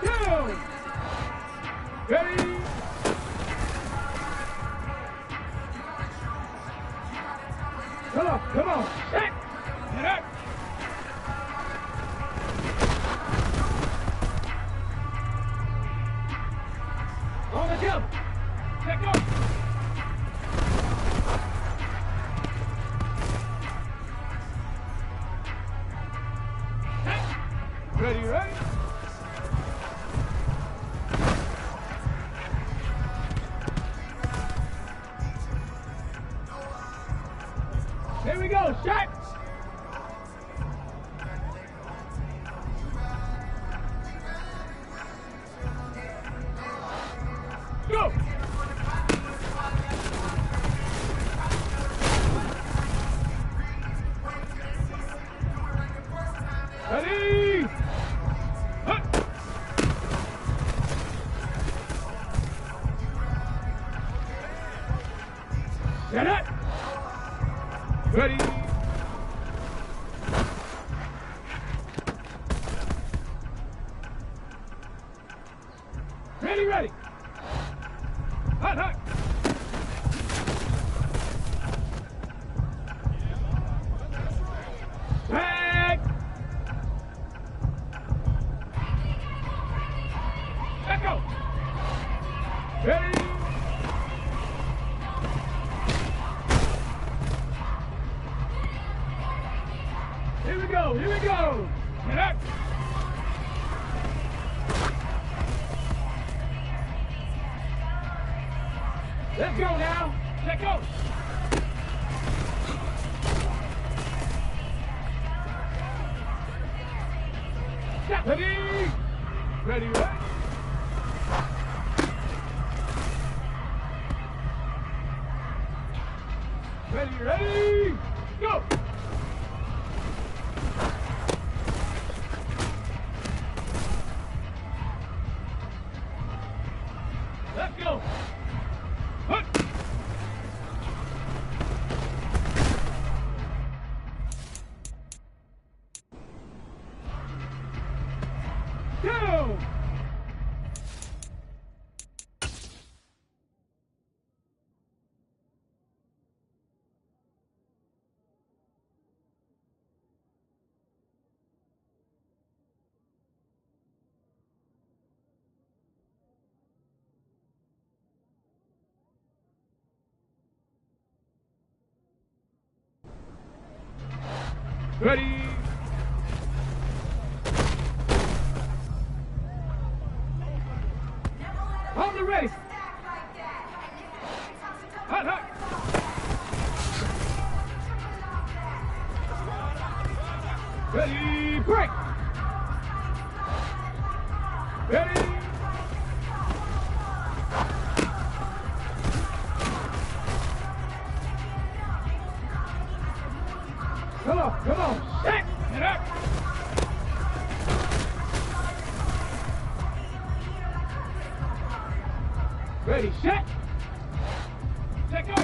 Down. Ready. Come on. Set. Get up. On the jump. Let go. Ready? Here we go, shot! Go! Ready! Set it! Ready! Ready! Hot! Back! Let go! Ready! Here we go! Get up! Let's go now! Let go! Stop. Ready? Ready? Go! Let's go! Hup. Down! Ready? On the race! Hot! Ready, break! Ready! Come on! Set! Get up! Ready, set! Let go!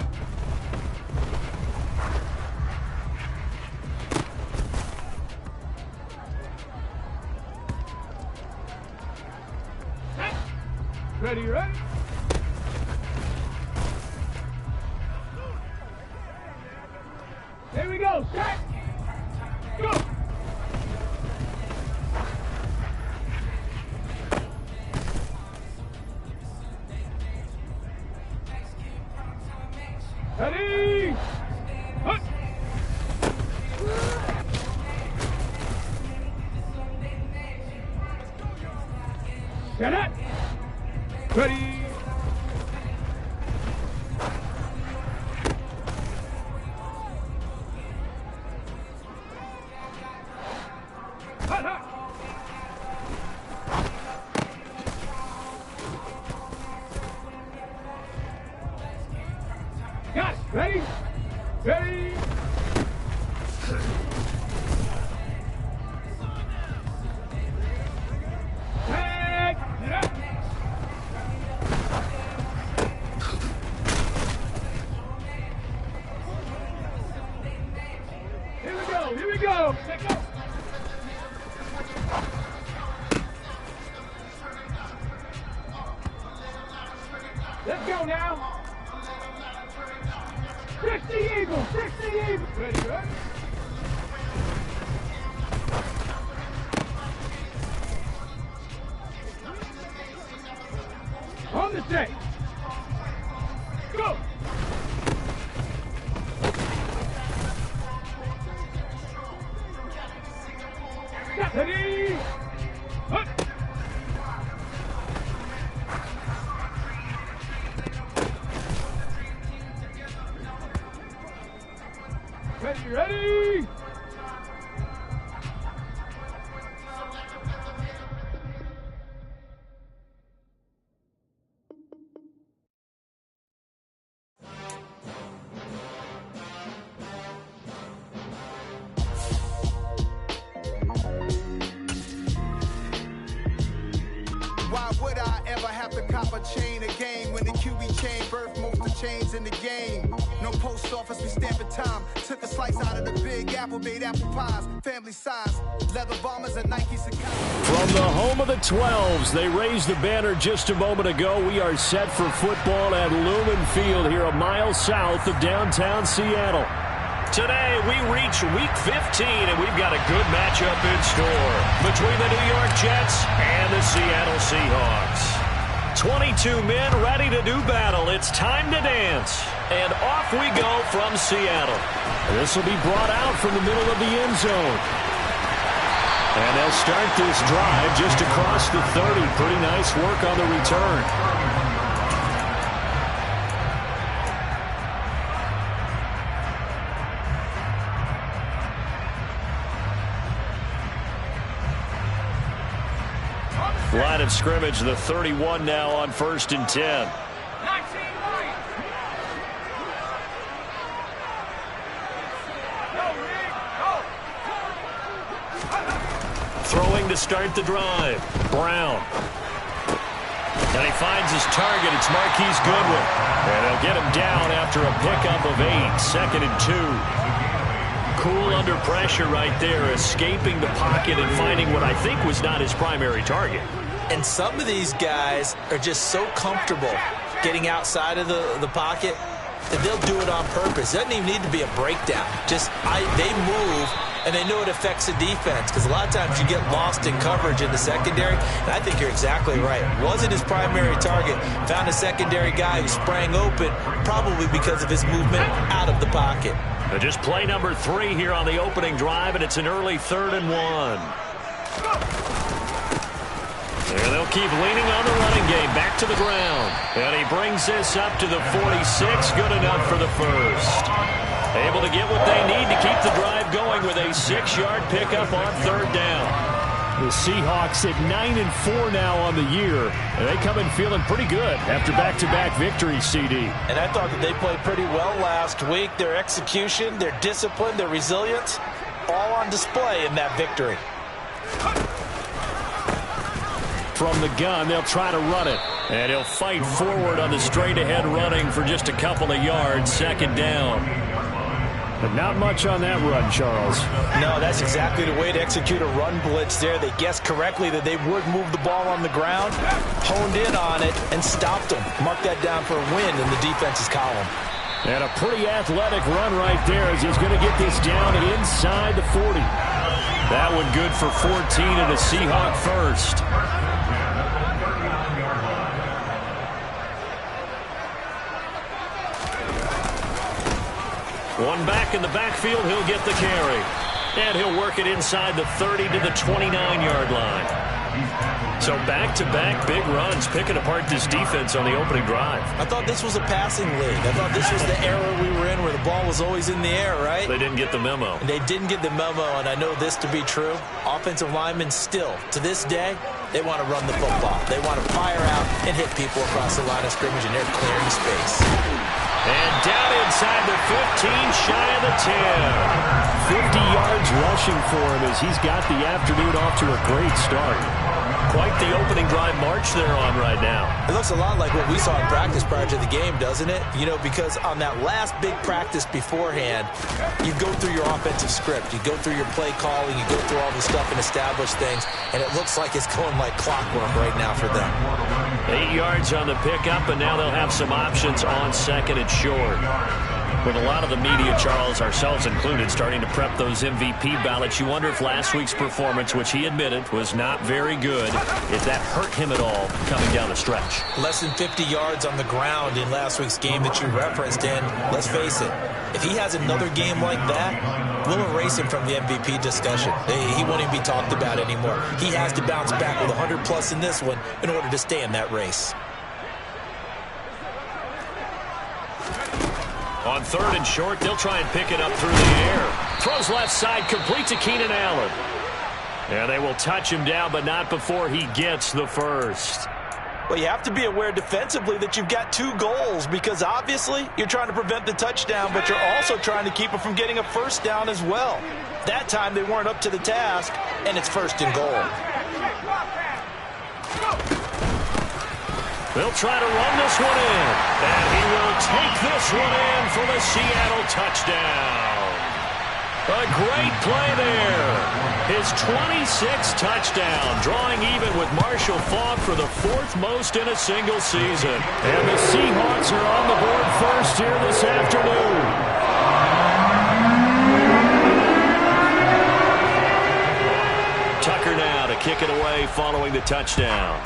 Set! Ready? Here we go! Set! Go! Ready! Hut! Set it! Ready! Hut! Got it! Ready? Ready? Tag! Get up! go now. 60 Eagles, 60 Eagles. Ready, good. On the tape. Go. Ready. Up. Ready, ready. Why would I ever have to cop a chain again when the QB chain birthed most of the chains in the game? No post office, we stamping time. Took a slice out of the big apple, made apple pies, family size, leather bombers and Nike cigars. From the home of the 12s, they raised the banner just a moment ago. We are set for football at Lumen Field here a mile south of downtown Seattle. Today, we reach Week 15, and we've got a good matchup in store between the New York Jets and the Seattle Seahawks. 22 men ready to do battle. It's time to dance. And off we go from Seattle. This will be brought out from the middle of the end zone. And they'll start this drive just across the 30. Pretty nice work on the return. Line of scrimmage, the 31 now on 1st and 10. Throwing to start the drive. Brown. And he finds his target. It's Marquise Goodwin. And he'll get him down after a pickup of 8. 2nd and 2. Cool under pressure right there, escaping the pocket and finding what I think was not his primary target. And some of these guys are just so comfortable getting outside of the pocket that they'll do it on purpose. It doesn't even need to be a breakdown. They move, and they know it affects the defense, because a lot of times you get lost in coverage in the secondary, and I think you're exactly right. Wasn't his primary target. Found a secondary guy who sprang open, probably because of his movement out of the pocket. Just play number 3 here on the opening drive, and it's an early 3rd and 1. And they'll keep leaning on the running game. Back to the ground. And he brings this up to the 46. Good enough for the first. Able to get what they need to keep the drive going with a 6-yard pickup on 3rd down. The Seahawks at 9-4 now on the year. And they come in feeling pretty good after back-to-back victories, CD. And I thought that they played pretty well last week. Their execution, their discipline, their resilience, all on display in that victory. From the gun, they'll try to run it. And he'll fight forward on the straight-ahead running for just a couple of yards. 2nd down. But not much on that run, Charles. No, that's exactly the way to execute a run blitz there. They guessed correctly that they would move the ball on the ground, honed in on it, and stopped them. Mark that down for a win in the defense's column. And a pretty athletic run right there as he's going to get this down inside the 40. That one good for 14 and a Seahawk first. One back in the backfield, he'll get the carry. And he'll work it inside the 30 to the 29-yard line. So back-to-back big runs, picking apart this defense on the opening drive. I thought this was a passing league. I thought this was the era we were in where the ball was always in the air, right? They didn't get the memo. And they didn't get the memo, and I know this to be true. Offensive linemen still, to this day, they want to run the football. They want to fire out and hit people across the line of scrimmage, and they're clearing space. And down inside the 15, shy of the 10. 50 yards rushing for him as he's got the afternoon off to a great start. quite the opening drive march they're on right now. It looks a lot like what we saw in practice prior to the game, doesn't it? You know, because on that last big practice beforehand, you go through your offensive script. You go through your play calling. You go through all the stuff and establish things. And it looks like it's going like clockwork right now for them. 8 yards on the pickup, and now they'll have some options on second and short. With a lot of the media, Charles, ourselves included, starting to prep those MVP ballots, you wonder if last week's performance, which he admitted was not very good, if that hurt him at all coming down the stretch. Less than 50 yards on the ground in last week's game that you referenced, and let's face it, if he has another game like that, we'll erase him from the MVP discussion. He won't even be talked about anymore. He has to bounce back with 100-plus in this one in order to stay in that race. On third and short, they'll try and pick it up through the air. Throws left side, complete to Keenan Allen. And they will touch him down, but not before he gets the first. Well, you have to be aware defensively that you've got 2 goals because obviously you're trying to prevent the touchdown, but you're also trying to keep it from getting a first down as well. That time they weren't up to the task, and it's first and goal. They'll try to run this one in, and he will take this one in for the Seattle touchdown. A great play there. His 26th touchdown, drawing even with Marshall Faulk for the 4th most in a single season. And the Seahawks are on the board first here this afternoon. Tucker now to kick it away following the touchdown.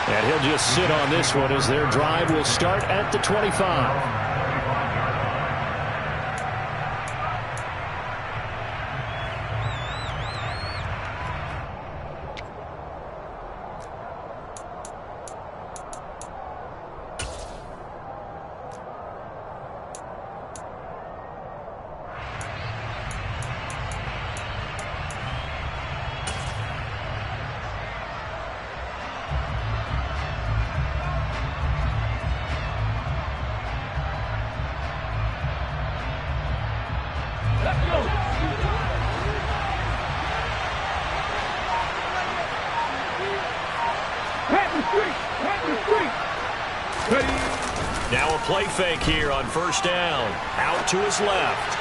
And he'll just sit on this one as their drive will start at the 25. Now a play fake here on first down. Out to his left.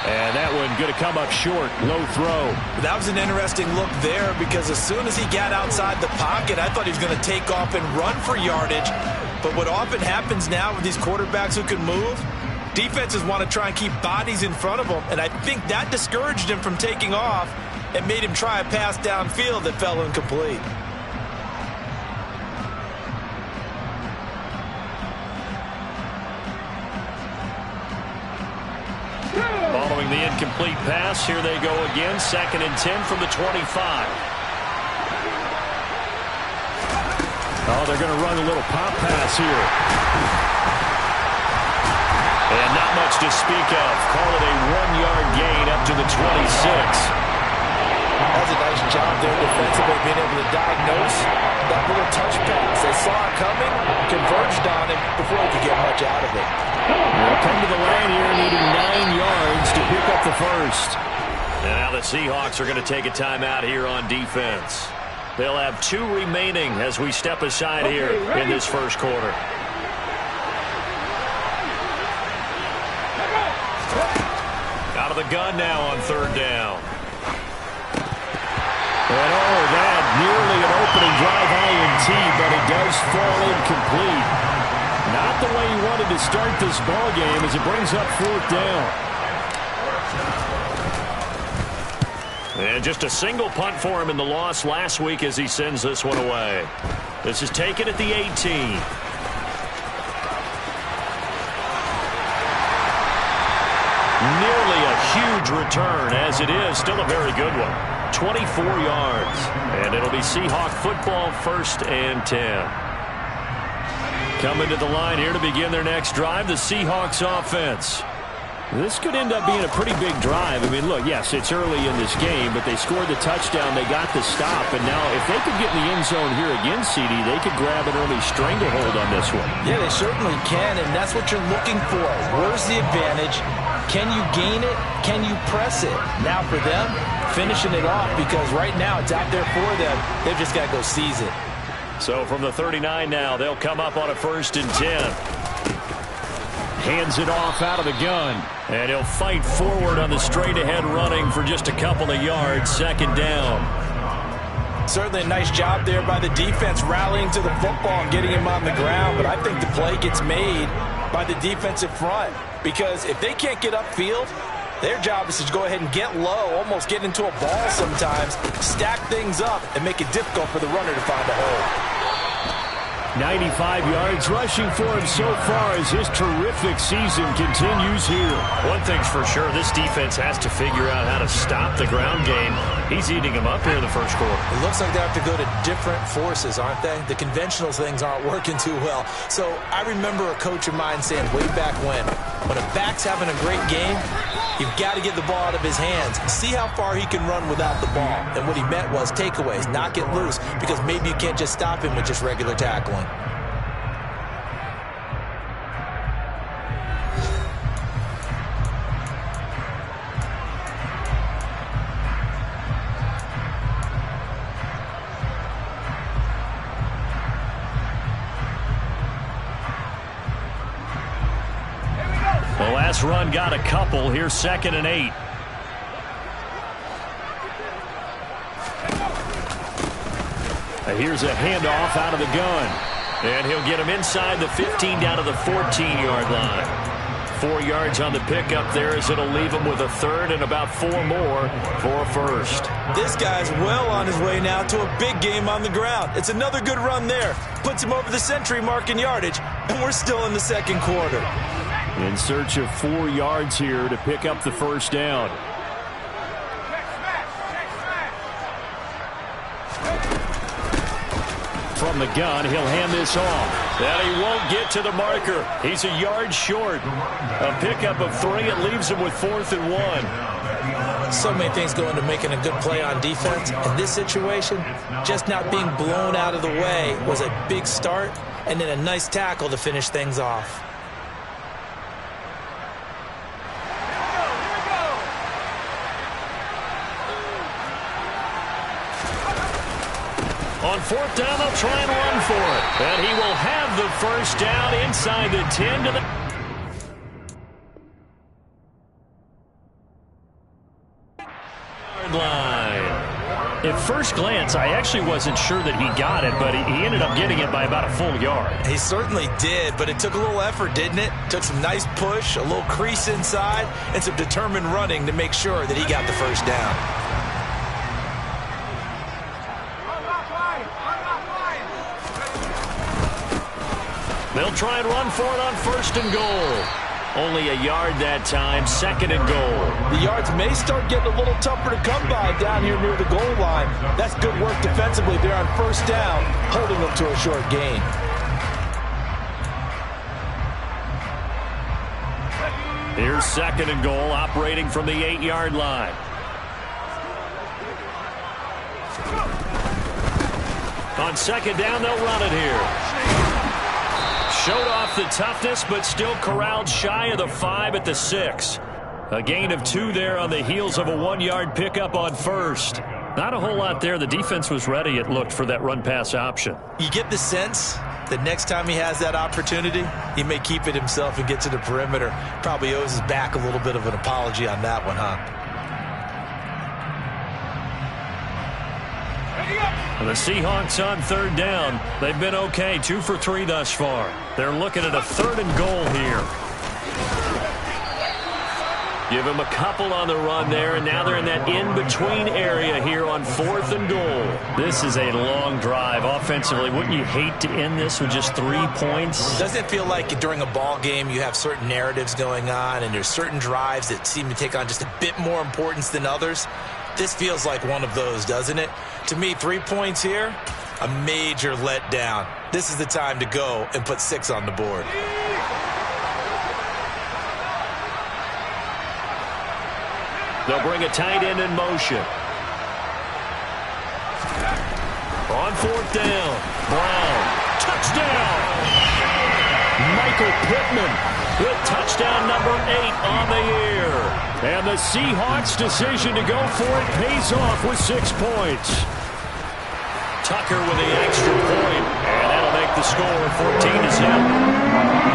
And that one going to come up short. Low throw. That was an interesting look there because as soon as he got outside the pocket, I thought he was going to take off and run for yardage. But what often happens now with these quarterbacks who can move, defenses want to try and keep bodies in front of them. And I think that discouraged him from taking off and made him try a pass downfield that fell incomplete. Following the incomplete pass, here they go again. 2nd and 10 from the 25. Oh, they're going to run a little pop pass here. And not much to speak of. Call it a 1-yard gain up to the 26. That's a nice job there defensively, being able to diagnose that little touch pass. They saw it coming, converged on him before he could get much out of it. They'll come to the line here, needing 9 yards to pick up the first. And now the Seahawks are going to take a timeout here on defense. They'll have 2 remaining as we step aside here in this first quarter. Out of the gun now on third down. And oh, that nearly an opening drive INT, but it does fall incomplete. Not the way he wanted to start this ball game as it brings up 4th down. And just a single punt for him in the loss last week as he sends this one away. This is taken at the 18. Nearly a huge return as it is. Still a very good one. 24 yards. And it'll be Seahawk football, 1st and 10. Coming to the line here to begin their next drive, the Seahawks offense. This could end up being a pretty big drive. I mean, look, yes, it's early in this game, but they scored the touchdown. They got the stop. And now if they could get in the end zone here again, CD, they could grab an early stranglehold on this one. Yeah, they certainly can, and that's what you're looking for. Where's the advantage? Can you gain it? Can you press it? Now for them, finishing it off, because right now it's out there for them. They've just got to go seize it. So from the 39 now, they'll come up on a 1st and 10. Hands it off out of the gun. And he'll fight forward on the straight-ahead running for just a couple of yards. 2nd down. Certainly a nice job there by the defense rallying to the football and getting him on the ground. But I think the play gets made by the defensive front, because if they can't get upfield, their job is to go ahead and get low, almost get into a ball sometimes, stack things up, and make it difficult for the runner to find a hole. 95 yards rushing for him so far as his terrific season continues here. One thing's for sure, this defense has to figure out how to stop the ground game. He's eating them up here in the 1st quarter. It looks like they have to go to different forces, aren't they? The conventional things aren't working too well. So I remember a coach of mine saying way back when a back's having a great game, you've got to get the ball out of his hands. See how far he can run without the ball. And what he meant was takeaways, knock it loose, because maybe you can't just stop him with just regular tackling. The last run got a couple. Here's 2nd and 8. Here's a handoff out of the gun. And he'll get him inside the 15 down to the 14-yard line. 4 yards on the pickup there, as it'll leave him with a 3rd and about 4 more for a 1st. This guy's well on his way now to a big game on the ground. It's another good run there. Puts him over the century mark in yardage, and we're still in the 2nd quarter. In search of 4 yards here to pick up the 1st down. From the gun, he'll hand this off. And he won't get to the marker. He's a yard short. A pickup of 3. It leaves him with 4th and 1. So many things go into making a good play on defense. In this situation, just not being blown out of the way was a big start, and then a nice tackle to finish things off. On 4th down, they'll try and run for it. And he will have the 1st down inside the 10 to the yard line. At first glance, I actually wasn't sure that he got it, but he ended up getting it by about a full yard. He certainly did, but it took a little effort, didn't it? Took some nice push, a little crease inside, and some determined running to make sure that he got the 1st down. They'll try and run for it on 1st and goal. Only a yard that time, 2nd and goal. The yards may start getting a little tougher to come by down here near the goal line. That's good work defensively there on 1st down, holding them to a short gain. Here's 2nd and goal, operating from the 8-yard line. On 2nd down, they'll run it here. Showed off the toughness, but still corralled shy of the 5 at the 6. A gain of 2 there on the heels of a 1-yard pickup on 1st. Not a whole lot there. The defense was ready, it looked, for that run-pass option. You get the sense that next time he has that opportunity, he may keep it himself and get to the perimeter. Probably owes his back a little bit of an apology on that one, huh? The Seahawks on 3rd down. They've been okay, 2 for 3 thus far. They're looking at a 3rd and goal here. Give him a couple on the run there, and now they're in that in-between area here on 4th and goal. This is a long drive offensively. Wouldn't you hate to end this with just 3 points? Doesn't it feel like during a ball game you have certain narratives going on, and there's certain drives that seem to take on just a bit more importance than others? This feels like one of those, doesn't it? To me, 3 points here, a major letdown. This is the time to go and put 6 on the board. They'll bring a tight end in motion. On 4th down, Brown, touchdown! Michael Pittman with touchdown number 8 on the year. And the Seahawks' decision to go for it pays off with 6 points. Tucker with the extra point, and that'll make the score 14-0.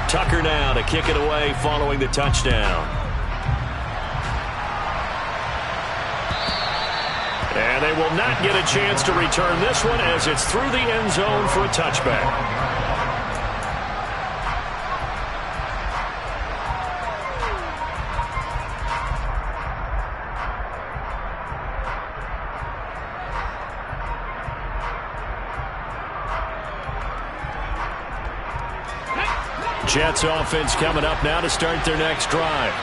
Tucker now to kick it away following the touchdown. And they will not get a chance to return this one as it's through the end zone for a touchback. Jets offense coming up now to start their next drive.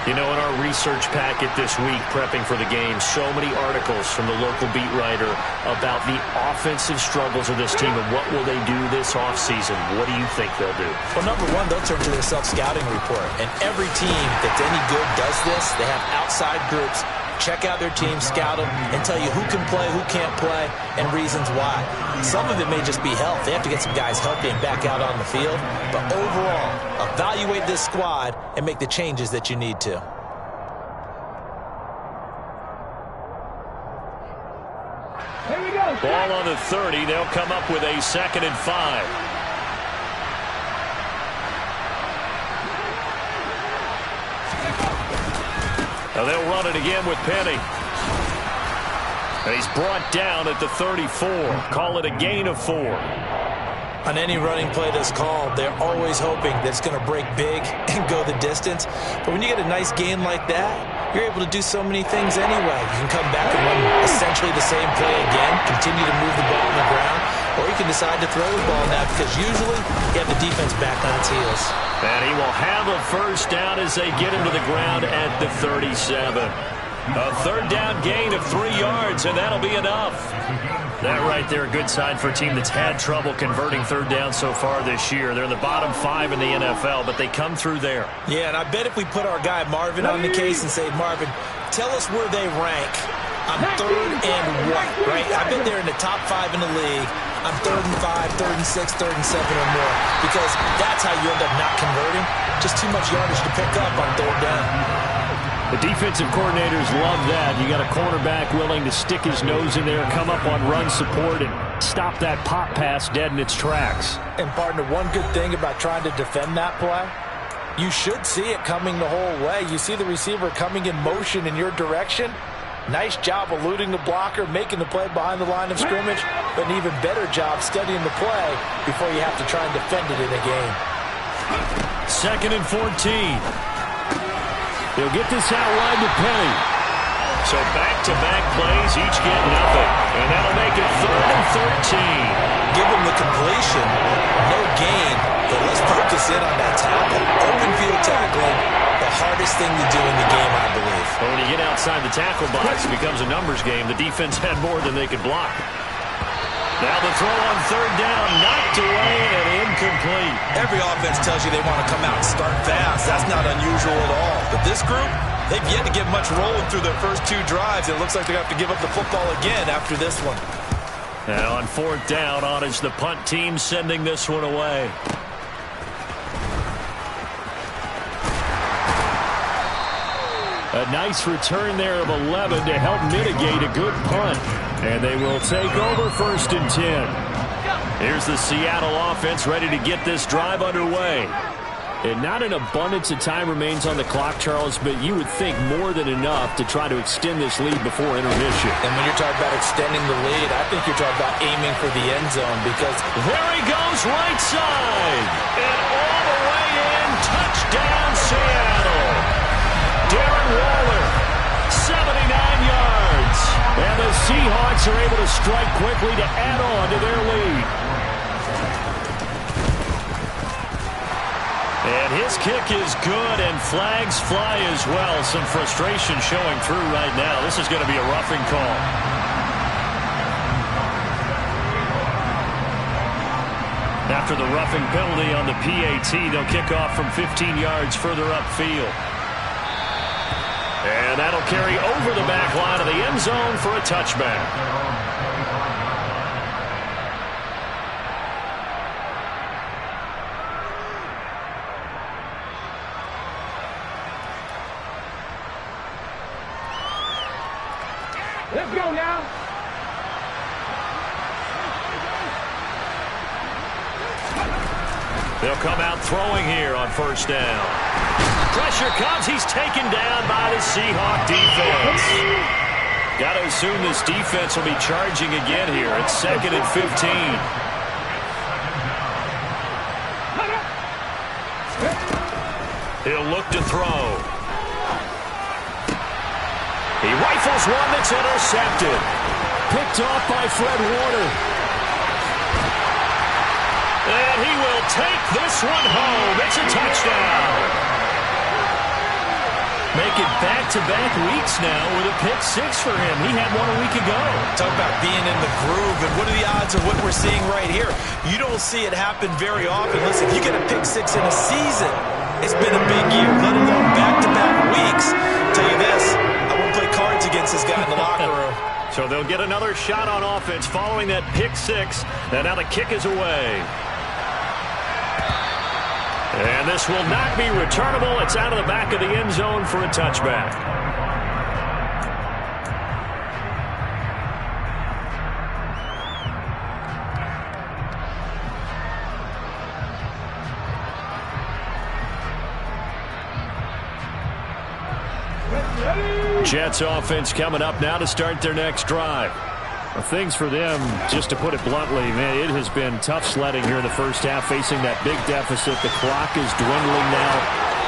You know, in our research packet this week, prepping for the game, so many articles from the local beat writer about the offensive struggles of this team and what will they do this offseason. What do you think they'll do? Well, number one, they'll turn to their self-scouting report. And every team that's any good does this. They have outside groups. Check out their team, scout them, and tell you who can play, who can't play, and reasons why. Some of it may just be health. They have to get some guys healthy and back out on the field. But overall, evaluate this squad and make the changes that you need to. Here we go. Ball on the 30. They'll come up with a 2nd and 5. Now they'll run it again with Penny. And he's brought down at the 34. Call it a gain of 4. On any running play that's called, they're always hoping that it's going to break big and go the distance. But when you get a nice gain like that, you're able to do so many things anyway. You can come back and run essentially the same play again, continue to move the ball on the ground, or you can decide to throw the ball now because usually you have the defense back on its heels. And he will have a first down as they get him to the ground at the 37. A 3rd down gain of 3 yards, and that'll be enough. That right there, a good sign for a team that's had trouble converting 3rd down so far this year. They're in the bottom 5 in the NFL, but they come through there. Yeah, and I bet if we put our guy Marvin on the case and say, Marvin, tell us where they rank on 3rd and what, right? I bet they're in the top 5 in the league on 3rd and 5, 3rd and 6, 3rd and 7 or more, because that's how you end up not converting. Just too much yardage to pick up on 3rd down. The defensive coordinators love that. You got a cornerback willing to stick his nose in there, come up on run support, and stop that pop pass dead in its tracks. And, partner, one good thing about trying to defend that play, you should see it coming the whole way. You see the receiver coming in motion in your direction. Nice job eluding the blocker, making the play behind the line of scrimmage, but an even better job studying the play before you have to try and defend it in a game. 2nd and 14. They'll get this out wide to Penny. So back-to-back plays, each get nothing. And that'll make it 3rd and 13. Give them the completion, no gain, but let's focus in on that tackle. Open field tackling, the hardest thing to do in the game, I believe. But when you get outside the tackle box, it becomes a numbers game. The defense had more than they could block. Now the throw on 3rd down, knocked away and incomplete. Every offense tells you they want to come out and start fast. That's not unusual at all. But this group, they've yet to get much rolling through their first 2 drives. It looks like they're going to have to give up the football again after this one. Now on 4th down, on is the punt team sending this one away. A nice return there of 11 to help mitigate a good punt. And they will take over 1st and 10. Here's the Seattle offense ready to get this drive underway. And not an abundance of time remains on the clock, Charles, but you would think more than enough to try to extend this lead before intermission. And when you're talking about extending the lead, I think you're talking about aiming for the end zone because there he goes right side. And all the way in, touchdown Seattle. Darren Waller, 79 yards. And the Seahawks are able to strike quickly to add on to their lead. And his kick is good, and flags fly as well. Some frustration showing through right now. This is going to be a roughing call. After the roughing penalty on the PAT, they'll kick off from 15 yards further upfield. And that'll carry over the back line of the end zone for a touchback. Let's go now. They'll come out throwing here on first down. Pressure comes. He's taken down by the Seahawk defense. Got to assume this defense will be charging again here. It's 2nd and 15. He'll look to throw. He rifles one that's intercepted. Picked off by Fred Warner. And he will take this one home. It's a touchdown. Make it back-to-back weeks now with a pick six for him. He had one a week ago. Talk about being in the groove, and what are the odds of what we're seeing right here? You don't see it happen very often. Listen, if you get a pick six in a season, it's been a big year, let alone back-to-back weeks. Tell you this, I won't play cards against this guy in the locker room. So they'll get another shot on offense following that pick six. And now the kick is away. And this will not be returnable. It's out of the back of the end zone for a touchback. Jets offense coming up now to start their next drive. Well, things for them, just to put it bluntly, man, it has been tough sledding here in the first half, facing that big deficit. The clock is dwindling now.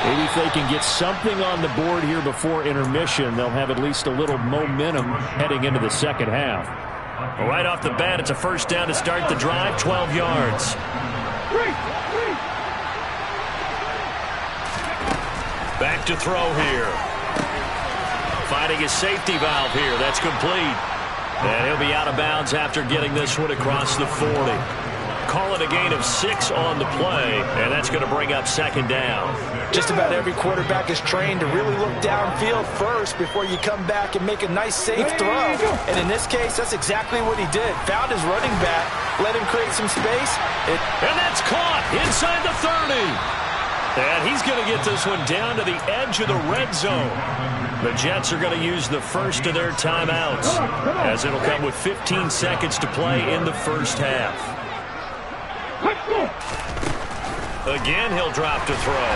Maybe if they can get something on the board here before intermission, they'll have at least a little momentum heading into the second half. Well, right off the bat, it's a first down to start the drive, 12 yards. Back to throw here. Finding his safety valve here. That's complete. And he'll be out of bounds after getting this one across the 40. Call it a gain of 6 on the play, and that's going to bring up second down. Just about every quarterback is trained to really look downfield first before you come back and make a nice, safe throw. And in this case, that's exactly what he did. Found his running back, let him create some space. And that's caught inside the 30. And he's going to get this one down to the edge of the red zone. The Jets are going to use the first of their timeouts, as it'll come with 15 seconds to play in the first half. Again, he'll drop to throw.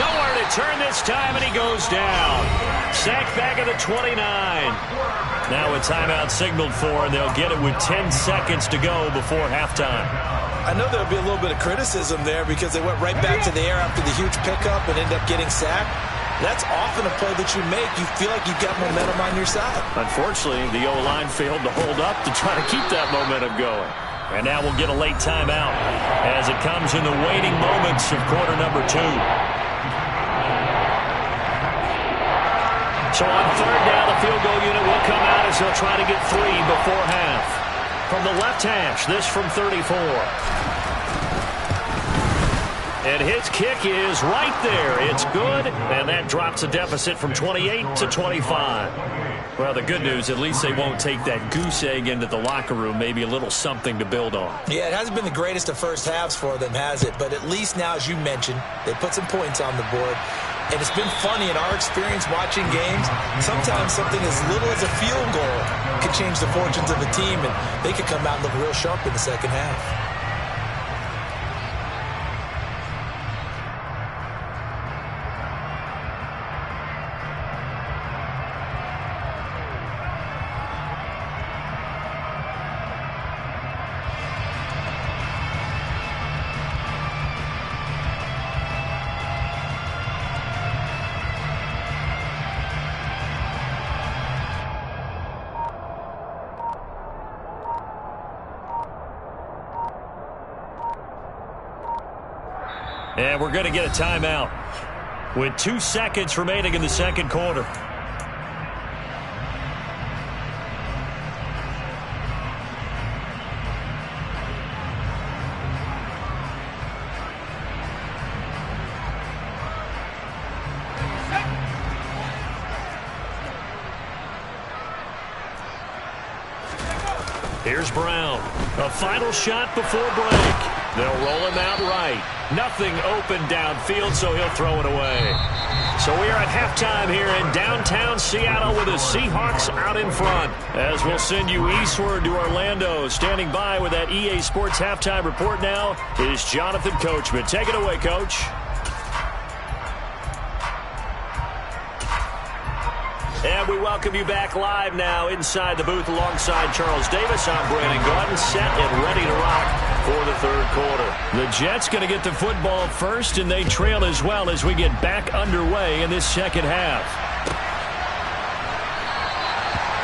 Nowhere to turn this time, and he goes down. Sacked back at the 29. Now a timeout signaled for, and they'll get it with 10 seconds to go before halftime. I know there'll be a little bit of criticism there because they went right back to the air after the huge pickup and ended up getting sacked. That's often a play that you make. You feel like you've got momentum on your side. Unfortunately, the O-line failed to hold up to try to keep that momentum going. And now we'll get a late timeout as it comes in the waning moments of quarter number 2. So on third down, the field goal unit will come out as they'll try to get 3 before half. From the left hash, this from 34. And his kick is right there. It's good, and that drops the deficit from 28 to 25. Well, the good news, at least they won't take that goose egg into the locker room. Maybe a little something to build on. Yeah, it hasn't been the greatest of first halves for them, has it? But at least now, as you mentioned, they put some points on the board. And it's been funny in our experience watching games. Sometimes something as little as a field goal could change the fortunes of a team, and they could come out and look real sharp in the second half. And we're going to get a timeout with 2 seconds remaining in the second quarter. Here's Brown. A final shot before break. They'll roll him out right. Nothing open downfield, so he'll throw it away. So we are at halftime here in downtown Seattle with the Seahawks out in front. As we'll send you eastward to Orlando. Standing by with that EA Sports halftime report now is Jonathan Coachman. Take it away, Coach. And we welcome you back live now inside the booth alongside Charles Davis. I'm Brandon Gordon, set and ready to rock for the third quarter. The Jets going to get the football first, and they trail as well as we get back underway in this second half.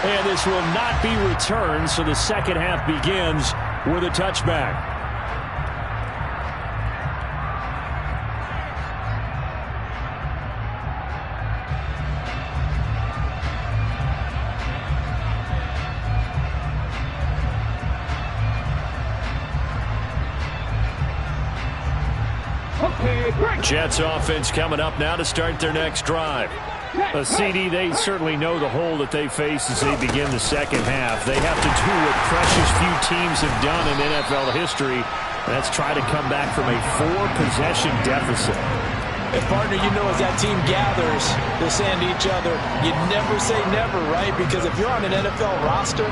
And this will not be returned, so the second half begins with a touchback. Jets offense coming up now to start their next drive. A CD, they certainly know the hole that they face as they begin the second half. They have to do what precious few teams have done in NFL history. That's try to come back from a 4-possession deficit. And partner, you know, as that team gathers, they're saying to each other, you never say never, right? Because if you're on an NFL roster,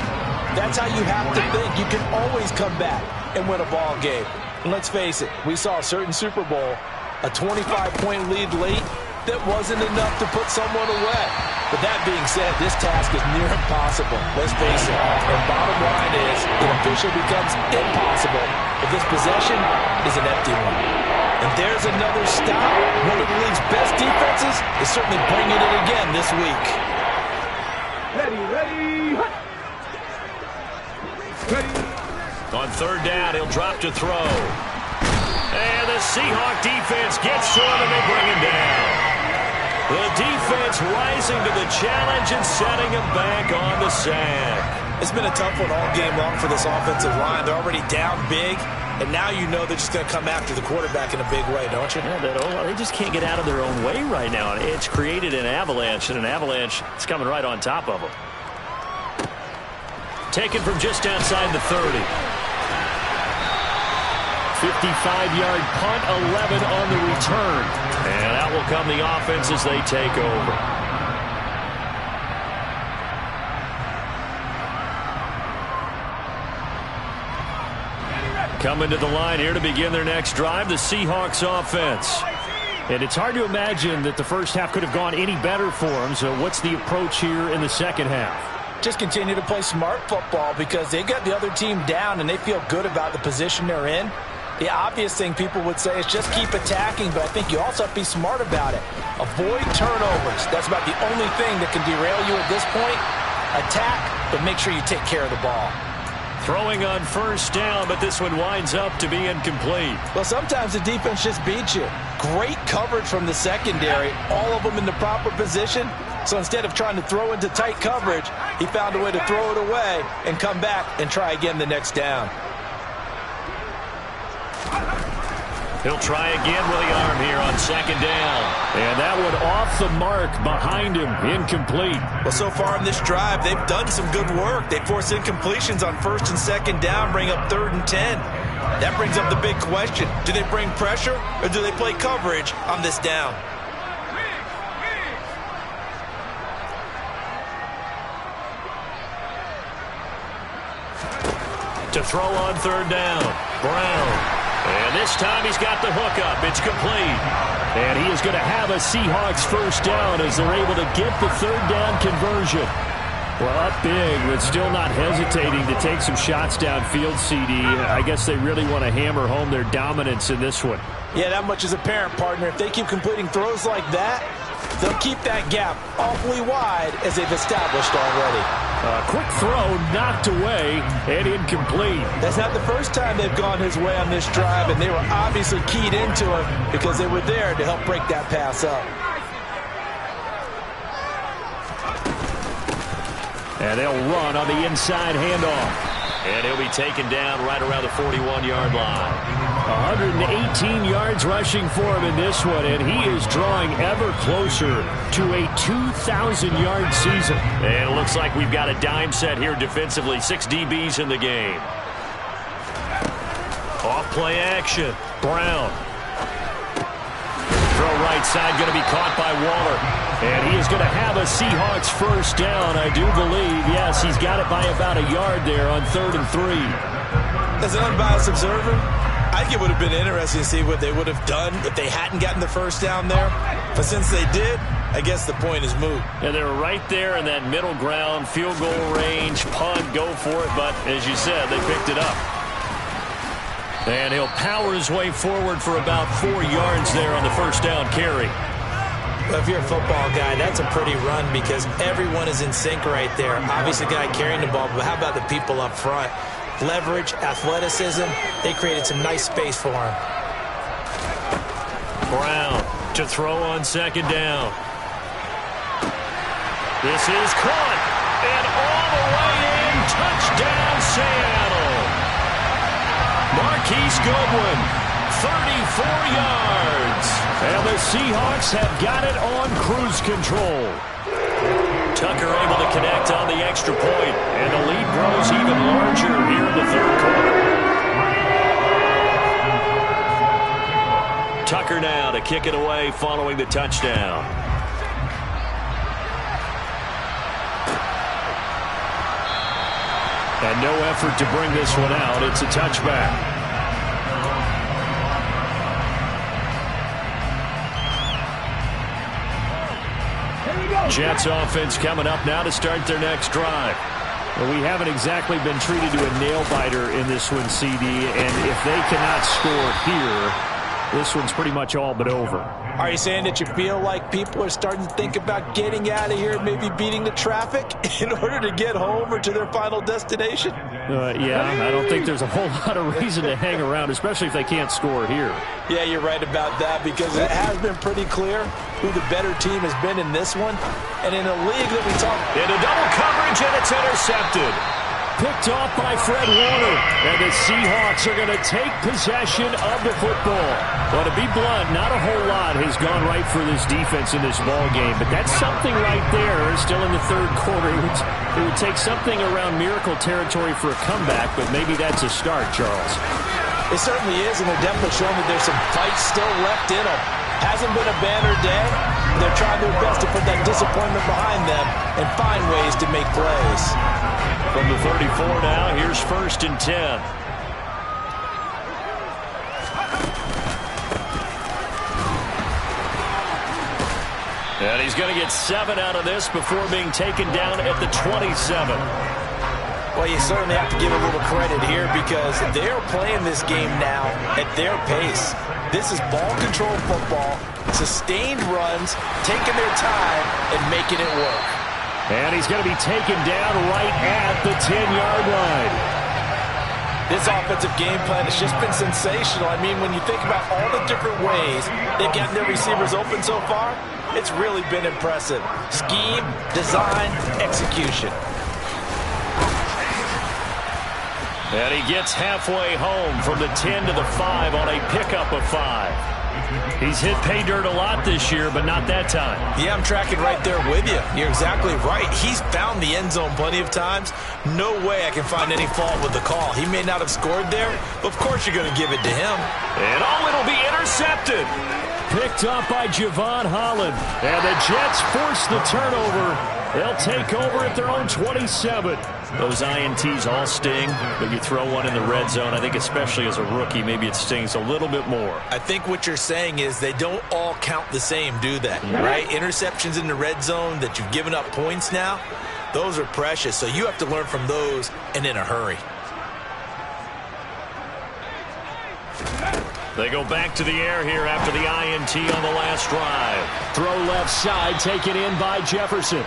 that's how you have to think. You can always come back and win a ball game. And let's face it, we saw a certain Super Bowl, a 25-point lead late, that wasn't enough to put someone away. But that being said, this task is near impossible. Let's face it. And bottom line is, it officially becomes impossible if this possession is an empty one. And there's another stop. One of the league's best defenses is certainly bringing it again this week. Ready. On third down, he'll drop to throw. And the Seahawk defense gets to him, and they bring him down. The defense rising to the challenge and setting him back on the sack. It's been a tough one all game long for this offensive line. They're already down big, and now you know they're just going to come after the quarterback in a big way, don't you? Yeah, they just can't get out of their own way right now. It's created an avalanche, and an avalanche is coming right on top of them. Taken from just outside the 30. 55-yard punt, 11 on the return. And out will come the offense as they take over. Coming to the line here to begin their next drive, the Seahawks offense. And it's hard to imagine that the first half could have gone any better for them. So what's the approach here in the second half? Just continue to play smart football because they got the other team down and they feel good about the position they're in. The obvious thing people would say is just keep attacking, but I think you also have to be smart about it. Avoid turnovers. That's about the only thing that can derail you at this point. Attack, but make sure you take care of the ball. Throwing on first down, but this one winds up to be incomplete. Well, sometimes the defense just beats you. Great coverage from the secondary, all of them in the proper position. So instead of trying to throw into tight coverage, he found a way to throw it away and come back and try again the next down. He'll try again with the arm here on second down. And that one off the mark behind him, incomplete. Well, so far in this drive, they've done some good work. They force incompletions on first and second down, bring up 3rd and 10. That brings up the big question. Do they bring pressure or do they play coverage on this down? To throw on third down, Brown. And this time he's got the hook up. It's complete. And he is going to have a Seahawks first down as they're able to get the third down conversion. Well, up big, but still not hesitating to take some shots downfield, CD. I guess they really want to hammer home their dominance in this one. Yeah, that much is apparent, partner. If they keep completing throws like that, they'll keep that gap awfully wide as they've established already. A quick throw knocked away and incomplete. That's not the first time they've gone his way on this drive, and they were obviously keyed into him because they were there to help break that pass up. And they'll run on the inside handoff. And he'll be taken down right around the 41-yard line. 118 yards rushing for him in this one, and he is drawing ever closer to a 2,000-yard season. And it looks like we've got a dime set here defensively. 6 DBs in the game. Off play action. Brown. Throw right side, going to be caught by Waller. And he is going to have a Seahawks first down, I do believe. Yes, he's got it by about a yard there on 3rd and 3. As an unbiased observer, I think it would have been interesting to see what they would have done if they hadn't gotten the first down there. But since they did, I guess the point is moot. And they're right there in that middle ground, field goal range, punt, go for it. But as you said, they picked it up. And he'll power his way forward for about 4 yards there on the first down carry. Well, if you're a football guy, that's a pretty run because everyone is in sync right there. Obviously, the guy carrying the ball, but how about the people up front? Leverage, athleticism, they created some nice space for him. Brown to throw on 2nd down. This is caught, and all the way in, touchdown Seattle. Marquise Goodwin, 34 yards. And the Seahawks have got it on cruise control. Tucker able to connect on the extra point, and the lead grows even larger here in the 3rd quarter. Tucker now to kick it away following the touchdown. And no effort to bring this one out. It's a touchback. Jets offense coming up now to start their next drive. Well, we haven't exactly been treated to a nail-biter in this one, CD, and if they cannot score here, this one's pretty much all but over. Are you saying that you feel like people are starting to think about getting out of here, maybe beating the traffic in order to get home or to their final destination? Yeah, I don't think there's a whole lot of reason to hang around, especially if they can't score here. Yeah, you're right about that because it has been pretty clear who the better team has been in this one. And in a league that we talk... Into double coverage, and it's intercepted. Picked off by Fred Warner, and the Seahawks are going to take possession of the football. Well, to be blunt, not a whole lot has gone right for this defense in this ball game, but that's something right there. Still in the 3rd quarter, it would take something around miracle territory for a comeback, but maybe that's a start, Charles. It certainly is, and they're definitely showing that there's some fight still left in them. Hasn't been a banner day. They're trying their best to put that disappointment behind them and find ways to make plays. From the 34 now, here's 1st and 10. And he's going to get 7 out of this before being taken down at the 27. Well, you certainly have to give a little credit here because they're playing this game now at their pace. This is ball control football, sustained runs, taking their time and making it work. And he's going to be taken down right at the 10-yard line. This offensive game plan has just been sensational. I mean, when you think about all the different ways they've gotten their receivers open so far, it's really been impressive. Scheme, design, execution. And he gets halfway home from the 10 to the 5 on a pickup of 5. He's hit pay dirt a lot this year, but not that time. Yeah, I'm tracking right there with you. You're exactly right. He's found the end zone plenty of times. No way I can find any fault with the call. He may not have scored there, but of course you're going to give it to him. And it'll be intercepted. Picked up by Javon Holland. And the Jets force the turnover. They'll take over at their own 27. Those INTs all sting, but you throw one in the red zone, I think especially as a rookie, maybe it stings a little bit more. I think what you're saying is they don't all count the same, do they? Right? Interceptions in the red zone that you've given up points now, those are precious. So you have to learn from those and in a hurry. They go back to the air here after the INT. PAT on the last drive. Throw left side, taken in by Jefferson.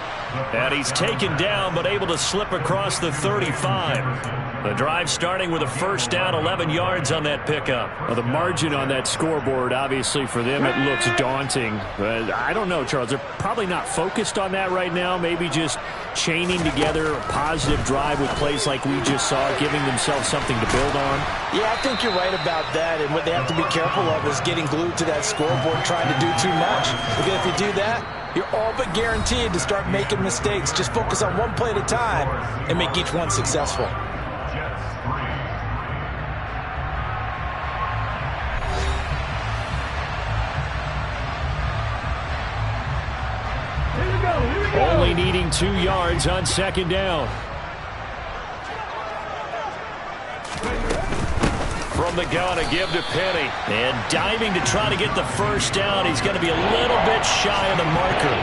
And he's taken down, but able to slip across the 35. The drive starting with a first down, 11 yards on that pickup. Well, the margin on that scoreboard, obviously for them, it looks daunting. But I don't know, Charles. They're probably not focused on that right now. Maybe just chaining together a positive drive with plays like we just saw, giving themselves something to build on. Yeah, I think you're right about that. And what they have to be careful of is getting glued to that scoreboard, trying to do too much. Because if you do that, you're all but guaranteed to start making mistakes. Just focus on one play at a time and make each one successful. Only needing 2 yards on second down. From the gun, a give to Penny. And diving to try to get the first down. He's going to be a little bit shy of the marker.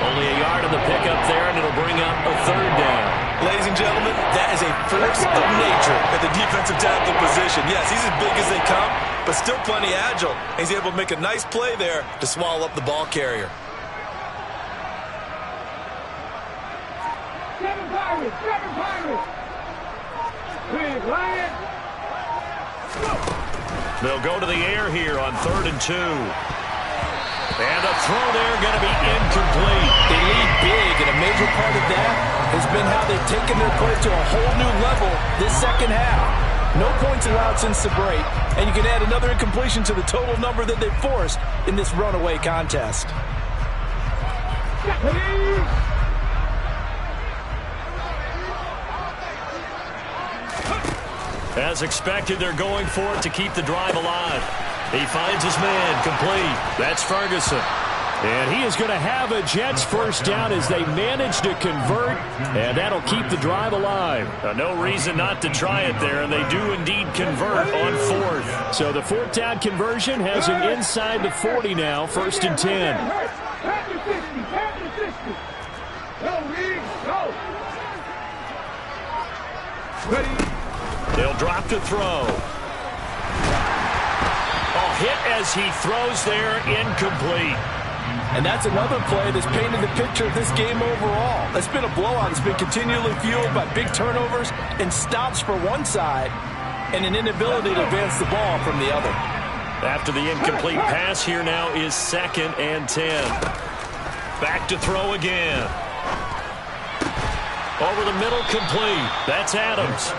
Only a yard on the pickup there, and it'll bring up a third down. Ladies and gentlemen, that is a force of nature at the defensive tackle position. Yes, he's as big as they come, but still plenty agile. He's able to make a nice play there to swallow up the ball carrier. Seven Pirates! Big Lion! They'll go to the air here on 3rd and 2. And a throw there going to be incomplete. They lead big, and a major part of that has been how they've taken their play to a whole new level this second half. No points allowed since the break, and you can add another incompletion to the total number that they've forced in this runaway contest. As expected, they're going for it to keep the drive alive. He finds his man complete. That's Ferguson. And he is going to have a Jets first down as they manage to convert, and that'll keep the drive alive. No reason not to try it there, and they do indeed convert on 4th. So the 4th down conversion has him inside the 40 now, 1st and 10. They'll drop to throw. Hit as he throws there, incomplete. And that's another play that's painted the picture of this game overall. It's been a blowout. It's been continually fueled by big turnovers and stops for one side and an inability to advance the ball from the other. After the incomplete pass, here now is 2nd and 10. Back to throw again. Over the middle, complete. That's Adams.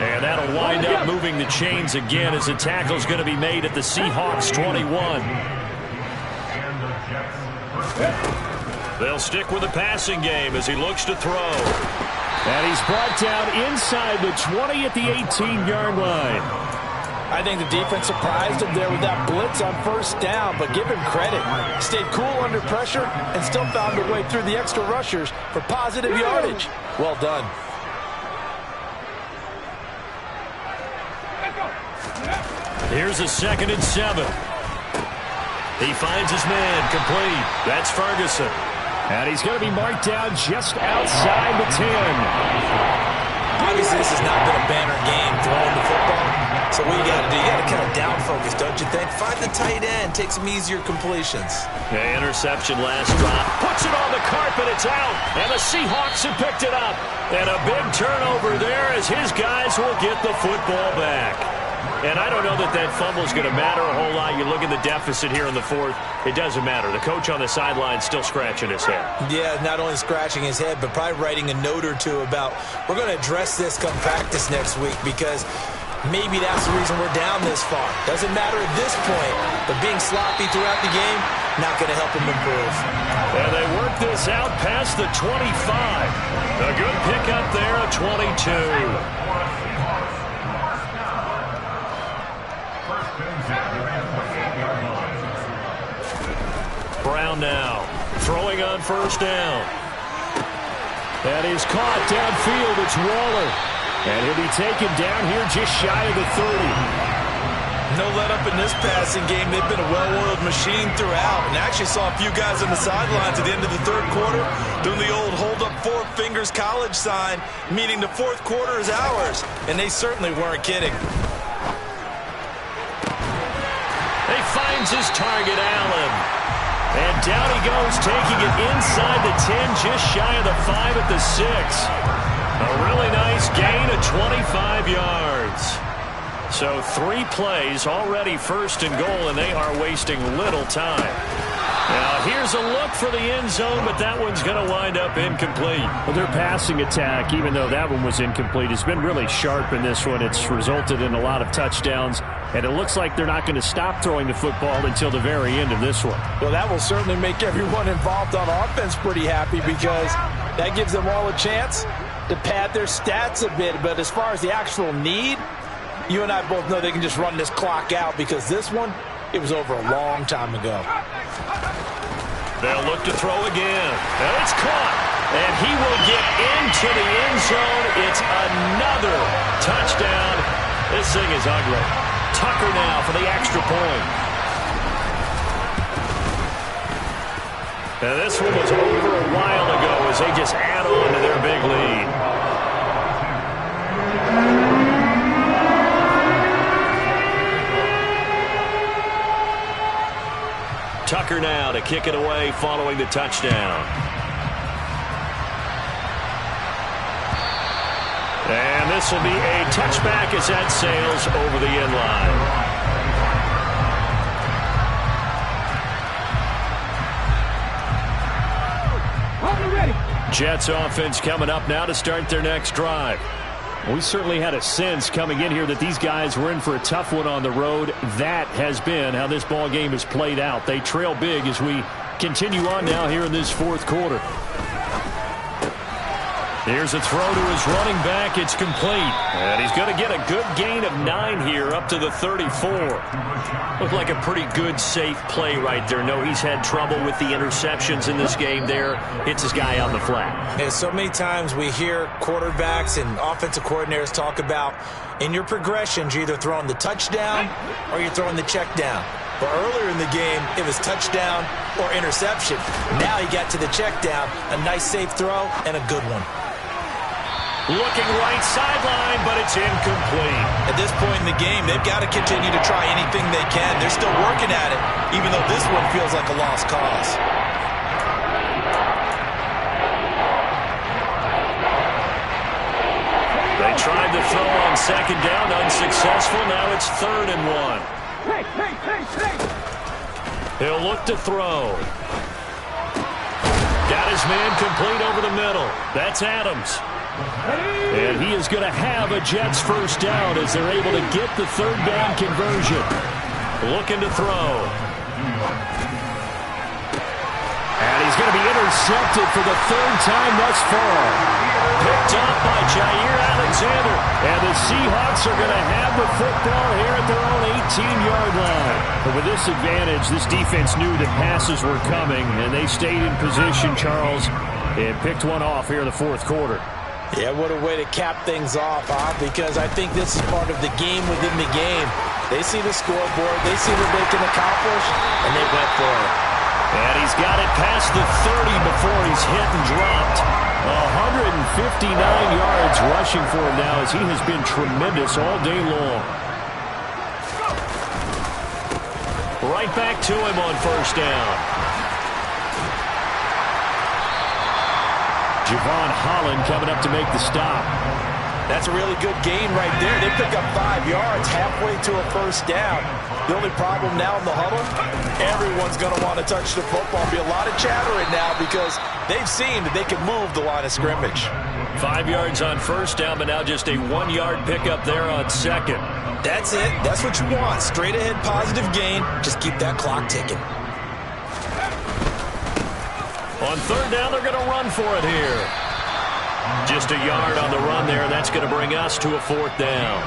And that'll wind up moving the chains again as the tackle's going to be made at the Seahawks 21. They'll stick with the passing game as he looks to throw. And he's brought down inside the 20 at the 18-yard line. I think the defense surprised him there with that blitz on first down, but give him credit. Stayed cool under pressure and still found a way through the extra rushers for positive yardage. Well done. Here's a 2nd and 7. He finds his man complete. That's Ferguson. And he's going to be marked down just outside the 10. Obviously, this has not been a banner game throwing the football. So what you got to do, you got to kind of down focus, don't you think? Find the tight end, take some easier completions. Yeah, interception last drop. Puts it on the carpet, it's out. And the Seahawks have picked it up. And a big turnover there as his guys will get the football back. And I don't know that that fumble is going to matter a whole lot. You look at the deficit here in the 4th. It doesn't matter. The coach on the sideline still scratching his head. Yeah, not only scratching his head, but probably writing a note or two about we're going to address this come practice next week because maybe that's the reason we're down this far. Doesn't matter at this point, but being sloppy throughout the game, not going to help him improve. And they work this out past the 25. A good pickup there, a 22. Brown now, throwing on first down. That is caught downfield. It's Waller. And he'll be taken down here just shy of the 30. No let up in this passing game. They've been a well-oiled machine throughout. And actually saw a few guys on the sidelines at the end of the 3rd quarter doing the old hold up 4 fingers college sign, meaning the 4th quarter is ours. And they certainly weren't kidding. He finds his target, Allen. And down he goes, taking it inside the 10, just shy of the 5 at the 6. A really nice gain of 25 yards. So 3 plays, already first and goal, and they are wasting little time. Now here's a look for the end zone, but that one's going to wind up incomplete. Well, their passing attack, even though that one was incomplete, has been really sharp in this one. It's resulted in a lot of touchdowns, and it looks like they're not going to stop throwing the football until the very end of this one. Well, that will certainly make everyone involved on offense pretty happy, because that gives them all a chance to pad their stats a bit. But as far as the actual need, you and I both know they can just run this clock out, because this one, it was over a long time ago. They'll look to throw again. And it's caught. And he will get into the end zone. It's another touchdown. This thing is ugly. Tucker now for the extra point. And this one was over a while ago as they just add on to their big lead. Tucker now to kick it away following the touchdown. And this will be a touchback as that sails over the end line. Jets offense coming up now to start their next drive. We certainly had a sense coming in here that these guys were in for a tough one on the road. That has been how this ball game has played out. They trail big as we continue on now here in this fourth quarter. Here's a throw to his running back. It's complete. And he's going to get a good gain of 9 here up to the 34. Looked like a pretty good, safe play right there. No, he's had trouble with the interceptions in this game there. Hits his guy on the flat. And so many times we hear quarterbacks and offensive coordinators talk about in your progressions, you're either throwing the touchdown or you're throwing the check down. But earlier in the game, it was touchdown or interception. Now he got to the check down. A nice, safe throw and a good one. Looking right sideline, but it's incomplete. At this point in the game, they've got to continue to try anything they can. They're still working at it, even though this one feels like a lost cause. They tried to throw on second down, unsuccessful. Now it's 3rd and 1. He'll look to throw. Got his man complete over the middle. That's Adams. And he is going to have a Jets first down as they're able to get the 3rd down conversion. Looking to throw. And he's going to be intercepted for the 3rd time thus far. Picked up by Jair Alexander. And the Seahawks are going to have the football here at their own 18-yard line. But with this advantage, this defense knew that passes were coming, and they stayed in position, Charles, and picked one off here in the 4th quarter. Yeah, what a way to cap things off, huh? Because I think this is part of the game within the game. They see the scoreboard, they see what they can accomplish, and they went for it. And he's got it past the 30 before he's hit and dropped. 159 yards rushing for him now as he has been tremendous all day long. Right back to him on first down. Javon Holland coming up to make the stop. That's a really good gain right there. They pick up 5 yards halfway to a first down. The only problem now in the huddle, everyone's going to want to touch the football. Be a lot of chatter right now because they've seen that they can move the line of scrimmage. 5 yards on first down, but now just a 1-yard pickup there on second. That's it. That's what you want. Straight ahead positive gain. Just keep that clock ticking. On 3rd down, they're going to run for it here. Just a yard on the run there, and that's going to bring us to a 4th down.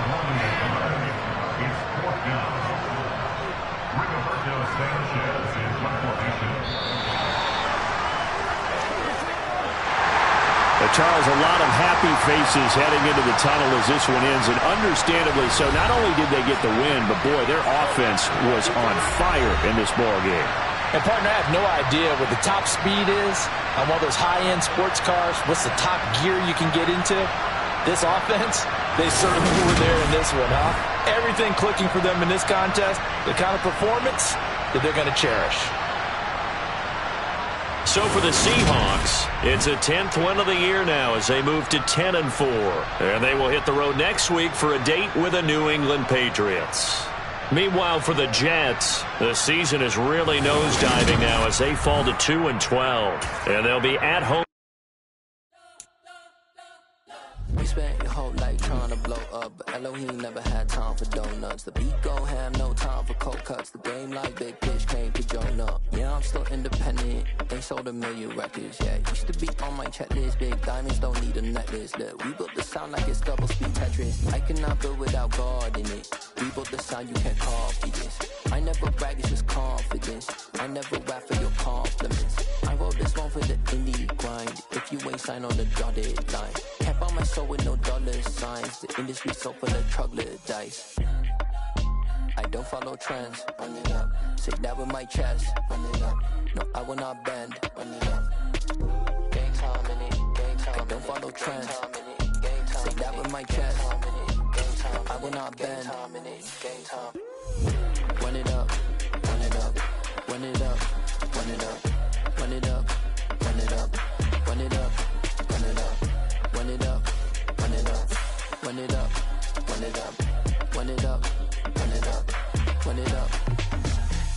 Charles, a lot of happy faces heading into the tunnel as this one ends, and understandably so. Not only did they get the win, but boy, their offense was on fire in this ball game. And, partner, I have no idea what the top speed is on one of those high-end sports cars. What's the top gear you can get into? This offense, they certainly were there in this one, huh? Everything clicking for them in this contest, the kind of performance that they're going to cherish. So for the Seahawks, it's a 10th win of the year now as they move to 10-4. And they will hit the road next week for a date with the New England Patriots. Meanwhile, for the Jets, the season is really nosediving now as they fall to 2-12. And they'll be at home. We spent your whole life trying to blow up, but Elohim never had time for donuts. The beat gon' have no time for cold cuts. The game like Big Fish came to join up. Yeah, I'm still independent. They sold 1 million records. Yeah, used to be on my checklist. Big diamonds don't need a necklace. Look, we built the sound like it's double speed Tetris. I cannot build without God in it. We built the sound, you can't copy this. I never brag, it's just confidence. I never rap for your compliments. I wrote this one for the indie grind. If you ain't signed on the dotted line, can't buy my soul with no dollar signs. The industry so full of troglodytes. I don't follow trends. Run it up. Say that with my chest. Run it up. No, I will not bend. Run it up. Gang time in it. Gang time. I don't follow trends. Say that with my chest. I will not bend. Gang time. Run it up. Run it up. Run it up. Run it up. Run it up. Run it up. Run it up. Run it up. Run it up. Run it up. Run it up. Run it up. Run it up. Run it up. Run it up.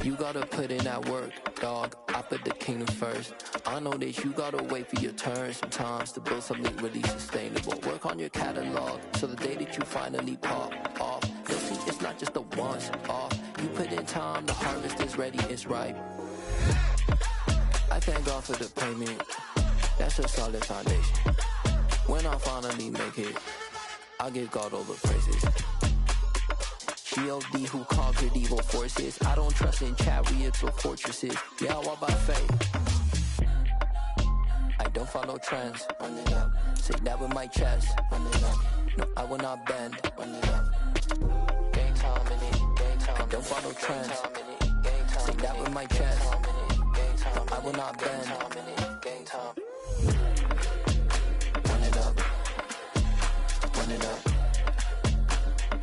You gotta put in that work, dog. I put the kingdom first. I know that you gotta wait for your turn sometimes to build something really sustainable. Work on your catalog so the day that you finally pop off, you'll see it's not just a once off. You put in time, the harvest is ready, it's ripe. I thank God for the payment. That's a solid foundation. When I finally make it, I give God all the praises. G.O.D. who conquered evil forces. I don't trust in chariots or fortresses. Yeah, I walk by faith. I don't follow trends. Run it up. Say that with my chest. Run it up. No, I will not bend. Run it up. Gang time in it. Gang time. I don't follow trends. Say that with my chest. I will not bend. Gang time. Run it up. Run it up.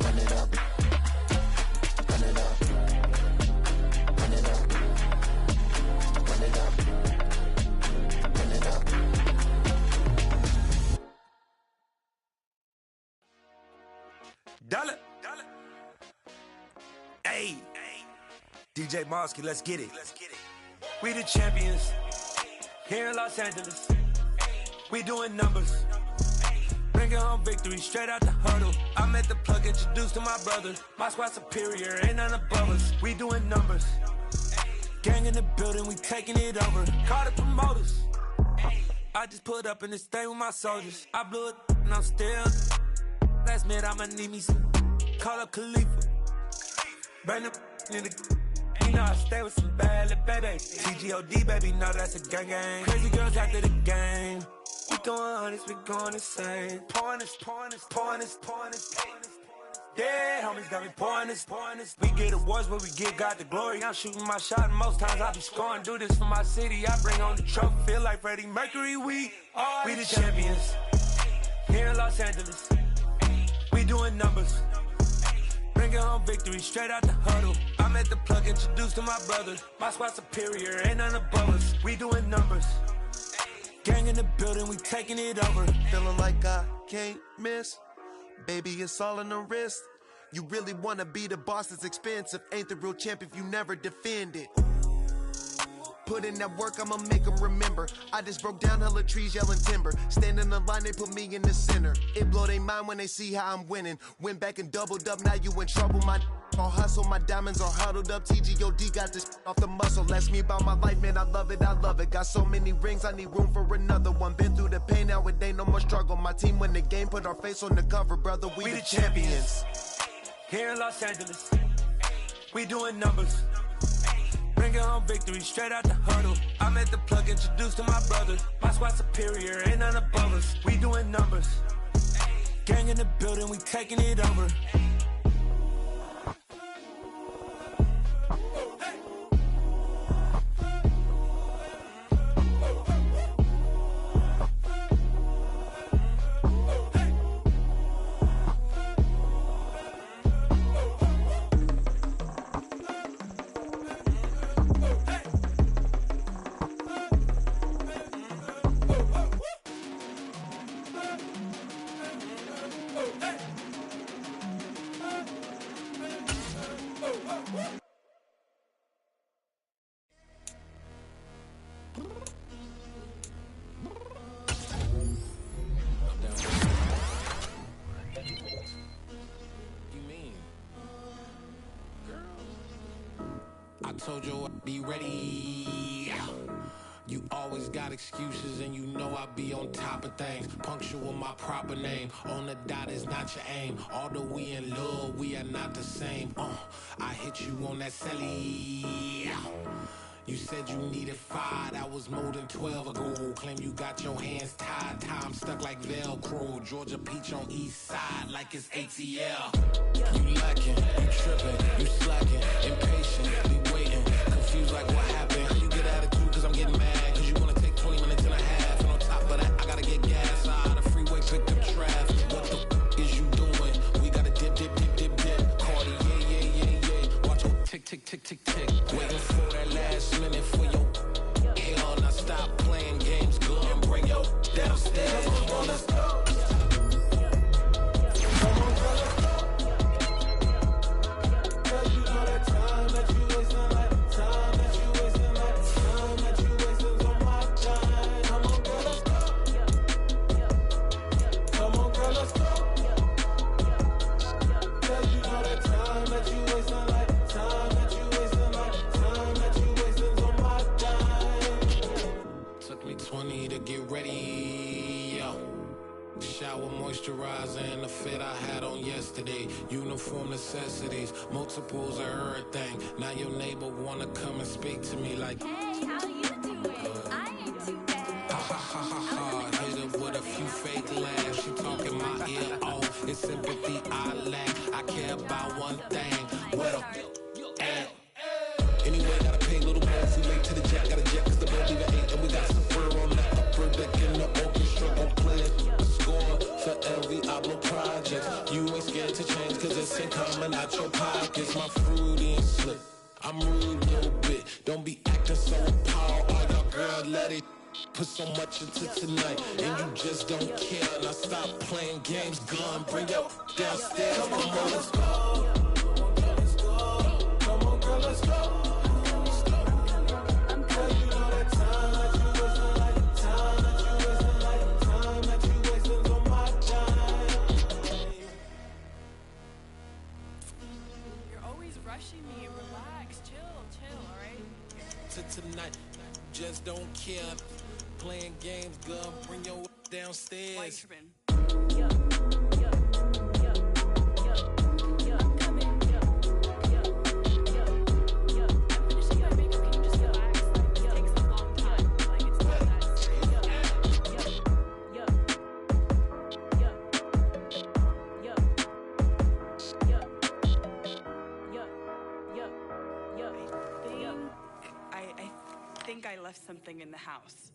Run it up. Run it up. Run it up. Run it up. Run it up. Dollar. Hey. DJ Mosky, let's get it. We the champions here in Los Angeles. We doing numbers. Bringing home victory straight out the huddle. I'm at the plug, introduced to my brother. My squad superior, ain't none above us. We doing numbers. Gang in the building, we taking it over. Call the promoters. I just put up in this thing with my soldiers. I blew it and I'm still. Last minute I'ma need me some. Call up Khalifa. Bring them in the. You know I stay with some bad little baby. TGOD baby, know that's a gang gang. Crazy girls after the game. We going honest, we going insane. Pouring this. Yeah, homies got me pouring this. We get awards, but we give God the glory. I'm shooting my shot, and most times I be scoring. Do this for my city, I bring on the trophy. Feel like Freddie Mercury, we the champions. Here in Los Angeles, we doing numbers. Bringing home victory straight out the huddle. I'm at the plug, introduced to my brother. My squad superior, ain't none above us. We doing numbers. Gang in the building, we taking it over. Feeling like I can't miss. Baby, it's all in the wrist. You really wanna be the boss, it's expensive. Ain't the real champ if you never defend it. Put in that work, I'ma make them remember. I just broke down hella trees, yelling timber. Stand in the line, they put me in the center. It blow their mind when they see how I'm winning. Went back and doubled up, now you in trouble. My all hustle, my diamonds are huddled up. TGOD got this off the muscle. Ask me about my life, man, I love it. Got so many rings, I need room for another one. Been through the pain, now it ain't no more struggle. My team win the game, put our face on the cover, brother. We the champions. Here in Los Angeles, we doing numbers. Bringing home victory straight out the huddle. I'm at the plug, introduced to my brother. My squad superior, ain't none above us. We doing numbers. Gang in the building, we taking it over. Told you I'd be ready. You always got excuses and you know I be on top of things. Punctual my proper name. On the dot is not your aim. Although we in love, we are not the same. I hit you on that celly. You said you needed 5, that was more than 12 ago. Claim you got your hands tied, time stuck like Velcro. Georgia Peach on east side like it's ATL. You lacking, you tripping, you slacking, impatient, be waiting, confused like what happened. How you get attitude cause I'm getting mad, cause you wanna take 20 minutes and a half. And on top of that, I gotta get gas out of the freeway, picked up traffic. What the is you doing? We gotta dip, dip, dip, dip, dip. Cardi, yeah. Watch your tick, tick, tick, tick, tick. Waiting for that last minute for your hell. Now stop playing games, go and bring your downstairs. Come on, let's go. Moisturizer and the fit I had on yesterday. Uniform necessities, multiples of everything. Now your neighbor wanna come and speak to me like, hey, how you doing? I ain't too bad. Ha ha ha ha ha. Hit her with a few fake laughs. She talking my ear off. It's sympathy I lack. I care about one thing. Well, anyway, gotta pay a little more if we late to the jet. Gotta jet cause the boat even 8 and we got some fur on the upper deck in the orchestra. Gon' play it. For every Ablo project, you ain't scared to change cause it's ain't coming out your pockets. My fruity and slip, I'm rude a little bit. Don't be acting so appalled. Oh, y'all girl, let it put so much into tonight and you just don't care. Now stop playing games, gun, bring your downstairs. Come on, girl, let's go. Come on, girl, let's go. Me, relax, chill, alright? Tonight, just don't care. Playing games, girl, bring your downstairs. Why you tripping? I think I left something in the house.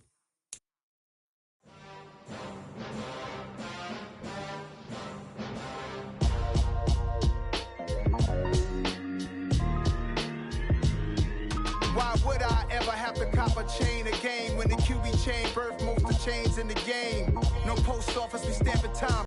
Why would I ever have to cop a chain again when the QB chain birthed most of the chains in the game? No post office, we stamping time.